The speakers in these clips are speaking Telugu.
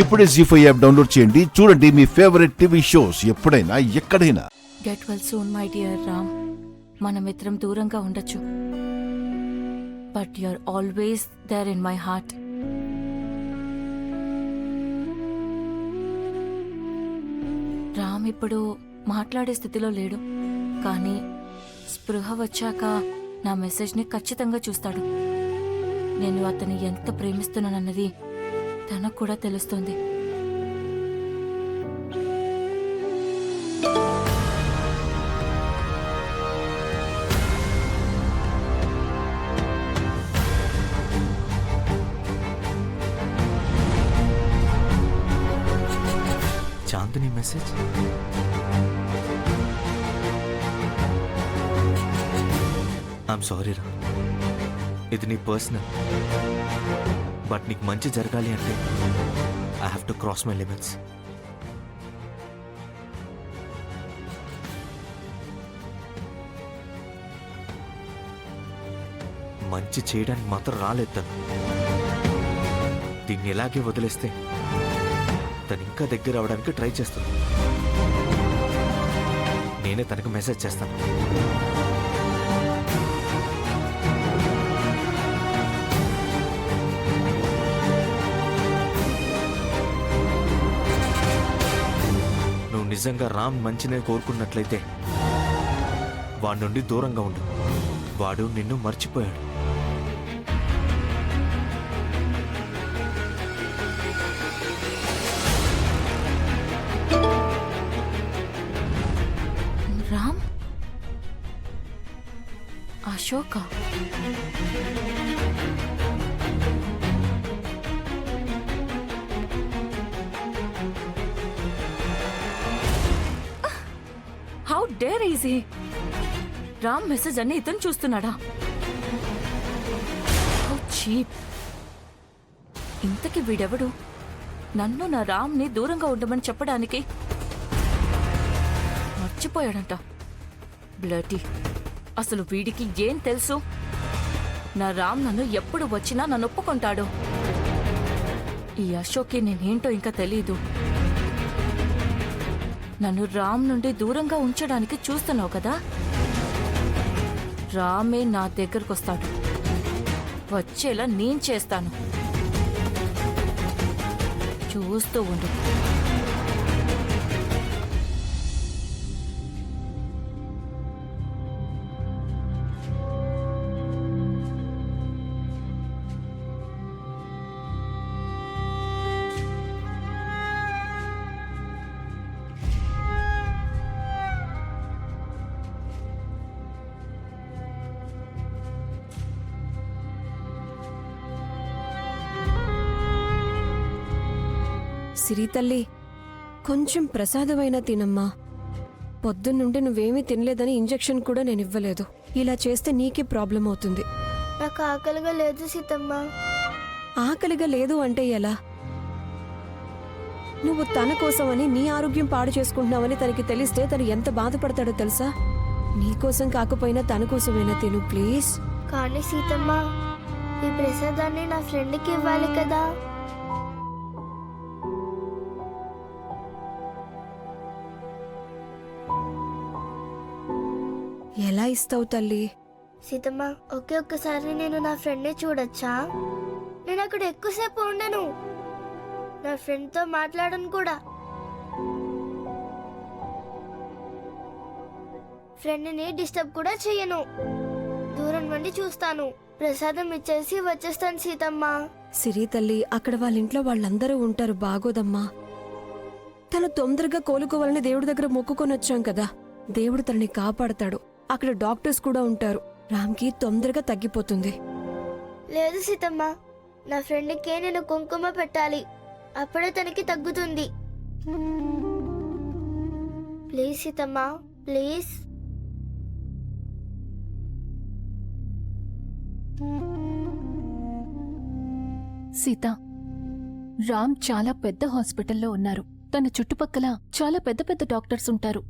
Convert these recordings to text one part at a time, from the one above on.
ఇప్పుడే జీ5 యాప్ డౌన్లోడ్ చేయండి. చూడండి మీ ఫేవరెట్ టీవీ షోస్ ఎప్పుడైనా ఎక్కడైనా. Get well soon my dear Ram. మనమిద్దరం దూరంగా ఉండొచ్చు, but you are always there in my heart. Ram ఇప్పుడు మాట్లాడే స్థితిలో లేడు, కానీ స్పృహ వచ్చాక నా మెసేజ్ని ఖచ్చితంగా చూస్తాడు. నేను అతన్ని ఎంత ప్రేమిస్తున్నానన్నది తనకు కూడా తెలుస్తుంది. చాందిని మెసేజ్. ఐఎమ్ సారీ రా, ఇది నీ పర్సనల్, బట్ నీకు మంచి జరగాలి అంటే I have to cross my limits. మంచి చేయడానికి మాత్రం రాలేదు తను. దీన్ని ఎలాగే వదిలేస్తే తను ఇంకా దగ్గర అవడానికి ట్రై చేస్తుంది. నేనే తనకు మెసేజ్ చేస్తాను. నువ్వు నిజంగా రామ్ మంచినే కోరుకున్నట్లయితే వాడి నుండి దూరంగా ఉండు. వాడు నిన్ను మర్చిపోయాడు. Ram, Ashoka, how dare easy. Ram message అన్ని ఇతను చూస్తున్నాడా? How cheap. ఇంతకీ వీడెవడు నన్ను నా రామ్ని దూరంగా ఉండమని చెప్పడానికి? మర్చిపోయాడంట. బ్లడీ. అసలు వీడికి ఏం తెలుసు? నా రామ్ నన్ను ఎప్పుడు వచ్చినా నన్ను ఒప్పుకుంటాడు. ఈ అశోక్కి నేనేంటో ఇంకా తెలీదు. నన్ను రామ్ నుండి దూరంగా ఉంచడానికి చూస్తున్నావు కదా? రామే నా దగ్గరకు వస్తాడు. వచ్చేలా నేను చేస్తాను. చూస్తూ ఉండు. సిరి తల్లి, కొంచెం ప్రసాదమైనా తినమ్మా. పొద్దున్నుండి నువ్వేమీ తినలేదని ఇంజెక్షన్ కూడా నేను ఇవ్వలేదు. ఇలా చేస్తే నీకే ప్రాబ్లం అవుతుంది. నాకు ఆకలిగా లేదు సీతమ్మ. ఆకలిగా లేదు అంటే ఎలా? నువ్వు తన కోసమని నీ ఆరోగ్యం పాడు చేసుకుంటున్నావని తనకి తెలిస్తే తను ఎంత బాధపడతాడో తెలుసా? నీకోసం కాకపోయినా తన కోసమైనా తిను ప్లీజ్. కానీ సీతమ్మ, ఈ ప్రసాదాన్ని నా ఫ్రెండ్కి ఇవ్వాలి కదా. ఎలా ఇస్తావు తల్లి? సీతమ్మ, ఒక్కసారి నేను నా ఫ్రెండ్ని చూడొచ్చా? నేను అక్కడ ఎక్కువసేపు ఉండను. నా ఫ్రెండ్తో మాట్లాడను కూడా. ఫ్రెండ్ని డిస్టర్బ్ కూడా చెయ్యను. దూరం నుండి చూస్తాను. ప్రసాదం ఇచ్చేసి వచ్చేస్తాను సీతమ్మ. సిరి తల్లి, అక్కడ వాళ్ళ ఇంట్లో వాళ్ళందరూ ఉంటారు. బాగోదమ్మా. తను తొందరగా కోలుకోవాలని దేవుడి దగ్గర మొక్కుకొని వచ్చాం కదా. దేవుడు తనని కాపాడతాడు. అక్కడ డాక్టర్స్ కూడా ఉంటారు. రామ్కి తొందరగా తగ్గిపోతుంది. లేదు సీతమ్మ, నా ఫ్రెండ్కే నేను కుంకుమ పెట్టాలి. అప్పుడే తనకి తగ్గుతుంది. Please Seethamma, please. సీత, రామ్ చాలా పెద్ద హాస్పిటల్లో ఉన్నారు. తన చుట్టుపక్కల చాలా పెద్ద పెద్ద డాక్టర్స్ ఉంటారు.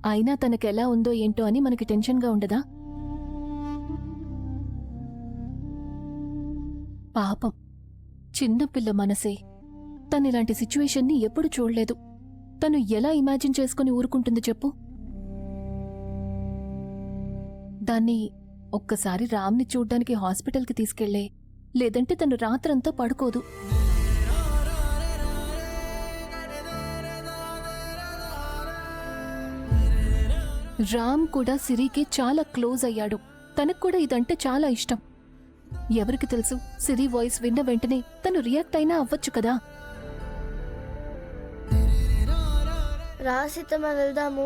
అయినా తనకెలా ఉందో ఏంటో అని మనకి టెన్షన్గా ఉండదా? పాపం, చిన్నపిల్ల మనసే. తను ఇలాంటి సిచ్యువేషన్ని ఎప్పుడు చూడలేదు. తను ఎలా ఇమాజిన్ చేసుకుని ఊరుకుంటుంది చెప్పు? దాన్ని ఒక్కసారి రామ్ని చూడ్డానికి హాస్పిటల్కి తీసుకెళ్లే, లేదంటే తను రాత్రంతా పడుకోదు. రామ్ కూడా సిరికి చాలా క్లోజ్ అయ్యాడు. తనకు కూడా ఇదంటే చాలా ఇష్టం. ఎవరికి తెలుసు, సిరి వాయిస్ విన్న వెంటనే తను రియాక్ట్ అయినా అవ్వచ్చు కదా. రా సీతమ్మ వెళ్దాము.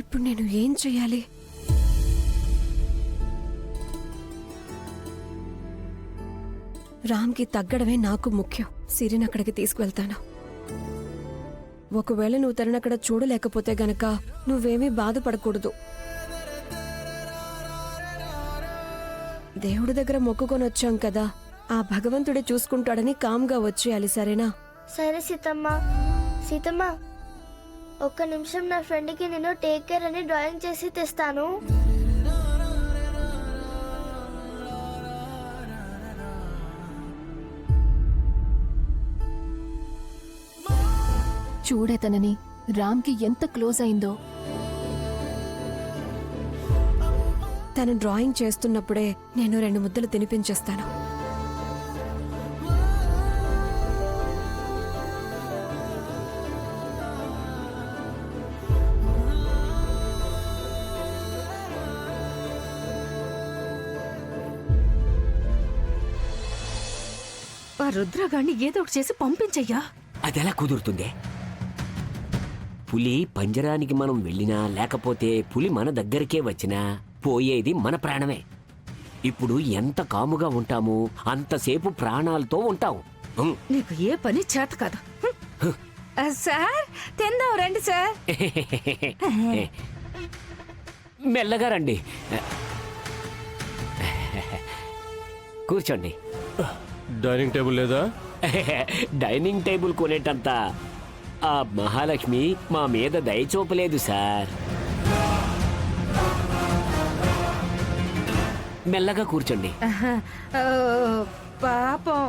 ఇప్పుడు నేను ఏం చెయ్యాలి? రామ్కి తగ్గడమే నాకు ముఖ్యం. సిరిని అక్కడికి తీసుకువెళ్తాను. ఒకవేళ నువ్వు తనని అక్కడ చూడలేకపోతే గనక నువ్వేమీ బాధపడకూడదు. దేవుడి దగ్గర మొక్కుకొని వచ్చాం కదా, ఆ భగవంతుడే చూసుకుంటాడని కామ్గా వచ్చేయాలి, సరేనా? సరే సీతమ్మ. సీతమ్మ, ఒక్క నిమిషం నా ఫ్రెండ్కి నేను టేక్ కేర్ అని డ్రాయింగ్ చేసి తెస్తాను. చూడే తనని, రామ్కి ఎంత క్లోజ్ అయిందో. తను డ్రాయింగ్ చేస్తున్నప్పుడే నేను 2 ముద్దలు తినిపించేస్తాను. ఆ రుద్రగాణ్ణి ఏదో ఒకటి చేసి పంపించయ్యా. అదెలా కుదురుతుందే? పులి పంజరానికి మనం వెళ్ళినా లేకపోతే పులి మన దగ్గరికే వచ్చినా పోయేది మన ప్రాణమే. ఇప్పుడు ఎంత కాముగా ఉంటామో అంతసేపు ప్రాణాలతో ఉంటాం. నీకు ఏ పని చేత కాదు. సార్, తిందాం రండి సార్. మెల్లగా రండి, కూర్చోండి. డైనింగ్ టేబుల్ లేదా? డైనింగ్ టేబుల్ కొనేటంత ఆ మహాలక్ష్మి మా మీద దయచూపలేదు సార్. మెల్లగా కూర్చోండి. పాపం,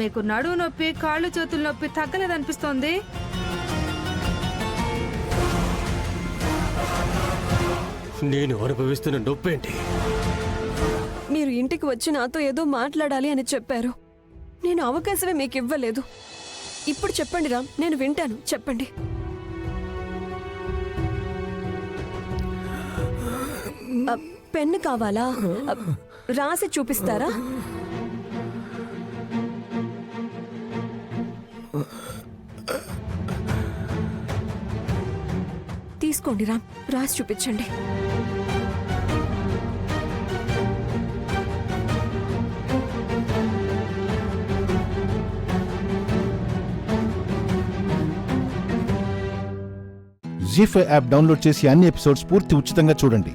మీకు నడువు నొప్పి, కాళ్ళు చేతులు నొప్పి తగ్గలేదనిపిస్తోంది. నేను అనుభవిస్తున్న నొప్పేంటి? మీరు ఇంటికి వచ్చి నాతో ఏదో మాట్లాడాలి అని చెప్పారు. నేను అవకాశమే మీకు ఇవ్వలేదు. ఇప్పుడు చెప్పండి రామ్, నేను వింటాను. చెప్పండి. పెన్ను కావాలా? రాసి చూపిస్తారా? తీసుకోండి రామ్, రాసి చూపించండి. జీ5 యాప్ డౌన్లోడ్ చేసి అన్ని ఎపిసోడ్స్ పూర్తి ఉచితంగా చూడండి.